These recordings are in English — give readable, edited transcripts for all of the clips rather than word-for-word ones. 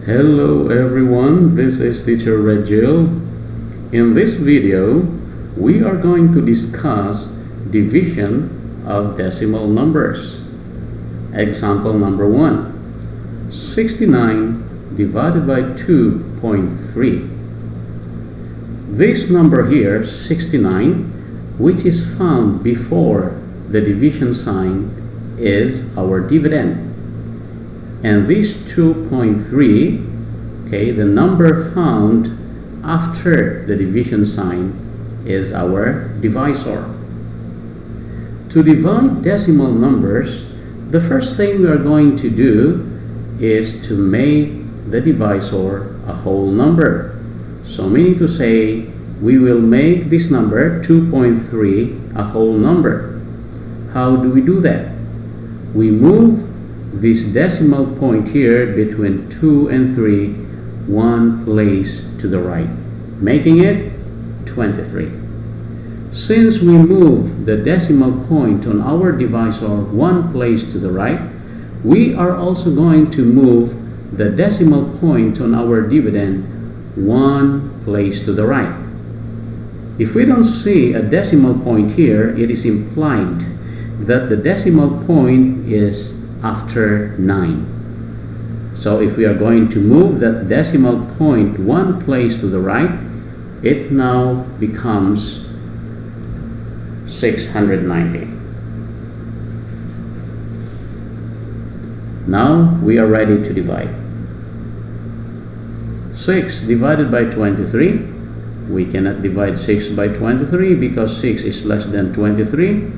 Hello everyone, this is teacher Rejil. In this video, we are going to discuss division of decimal numbers. Example number 1. 69 divided by 2.3. This number here, 69, which is found before the division sign, is our dividend. And this 2.3, okay, the number found after the division sign, is our divisor. To divide decimal numbers, the first thing we are going to do is to make the divisor a whole number. So meaning to say, we will make this number 2.3 a whole number. How do we do that? We move this decimal point here between 2 and 3 one place to the right, making it 23. Since we move the decimal point on our divisor one place to the right, we are also going to move the decimal point on our dividend one place to the right. If we don't see a decimal point here, it is implied that the decimal point is after 9. So if we are going to move that decimal point one place to the right, it now becomes 690. Now we are ready to divide. 6 divided by 23. We cannot divide 6 by 23 because 6 is less than 23.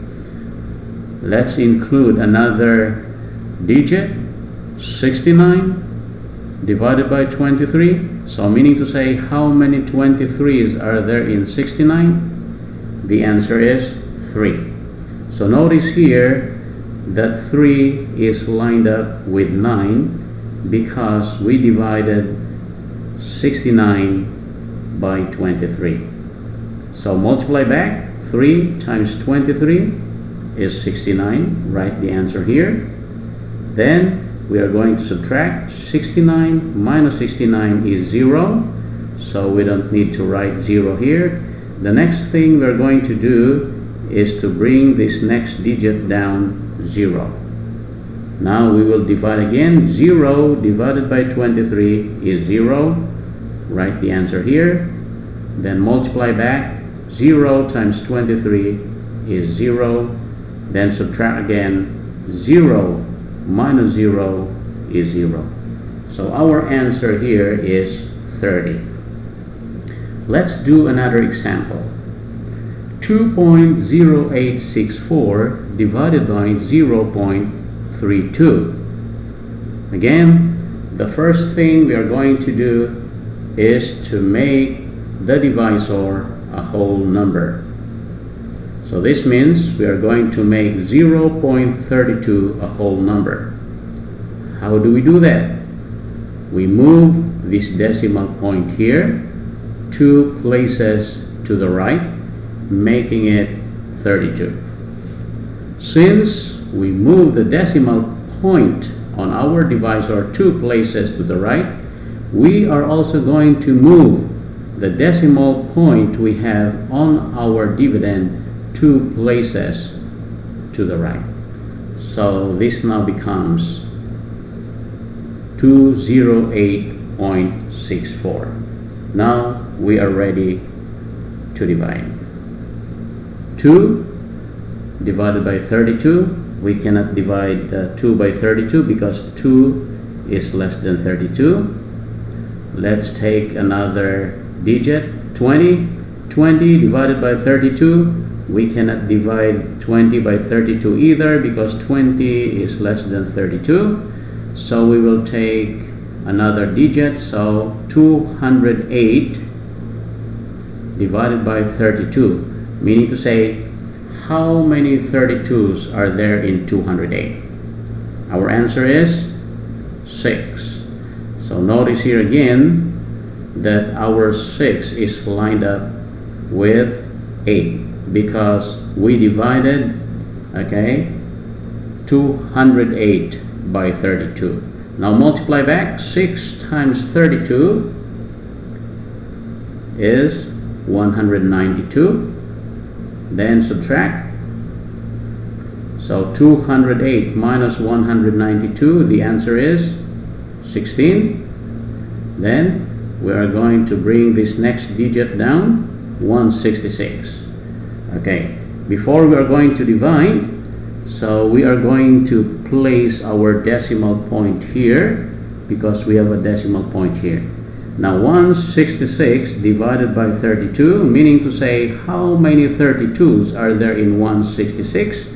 Let's include another digit, 69 divided by 23. So meaning to say, how many 23s are there in 69? The answer is 3. So notice here that 3 is lined up with 9 because we divided 69 by 23. So multiply back. 3 times 23 is 69. Write the answer here. Then we are going to subtract. 69 minus 69 is 0, so we don't need to write 0 here. The next thing we are going to do is to bring this next digit down 0. Now we will divide again. 0 divided by 23 is 0. Write the answer here. Then multiply back. 0 times 23 is 0. Then subtract again. 0 minus 0 is 0. So our answer here is 30. Let's do another example. 2.0864 divided by 0.32. Again, the first thing we are going to do is to make the divisor a whole number. So this means we are going to make 0.32 a whole number. How do we do that? We move this decimal point here 2 places to the right, making it 32. Since we move the decimal point on our divisor 2 places to the right, we are also going to move the decimal point we have on our dividend 2 places to the right. So this now becomes 208.64. Now we are ready to divide. 2 divided by 32. We cannot divide 2 by 32 because 2 is less than 32. Let's take another digit, 20. 20 divided by 32. We cannot divide 20 by 32 either because 20 is less than 32. So we will take another digit. So 208 divided by 32. Meaning to say, how many 32s are there in 208? Our answer is 6. So notice here again that our 6 is lined up with 8. Because we divided, okay, 208 by 32. Now multiply back. 6 times 32 is 192. Then subtract. So 208 minus 192, the answer is 16. Then we are going to bring this next digit down, 166. Okay, before we are going to divide, so we are going to place our decimal point here because we have a decimal point here. Now 166 divided by 32, meaning to say how many 32s are there in 166?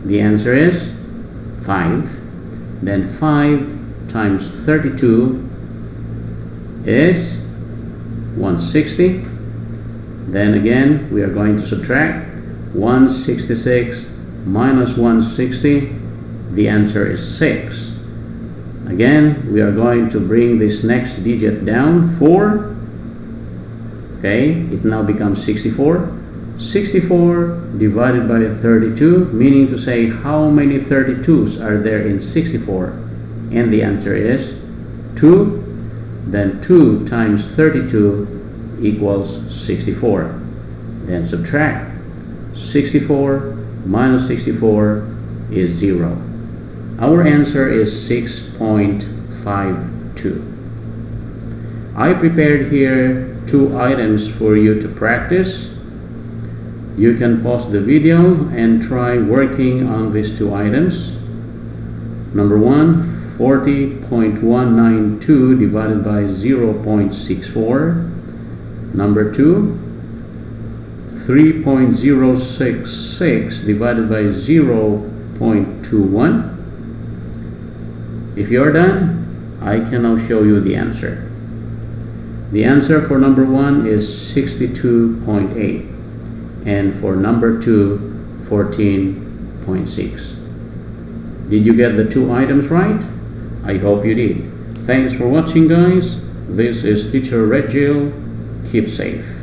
The answer is 5. Then 5 times 32 is 160. Then again we are going to subtract 166 minus 160. The answer is 6. Again we are going to bring this next digit down, 4. Okay, it now becomes 64. 64 divided by 32, meaning to say how many 32s are there in 64? And the answer is 2. Then 2 times 32 equals 64. Then subtract. 64 minus 64 is 0. Our answer is 6.52. I prepared here 2 items for you to practice. You can pause the video and try working on these 2 items. Number 1, 40.192 divided by 0.64. Number 2, 3.066 divided by 0.21. If you're done, I can now show you the answer. The answer for number 1 is 62.8. And for number 2, 14.6. Did you get the 2 items right? I hope you did. Thanks for watching, guys. This is Teacher Rejil. Keep safe.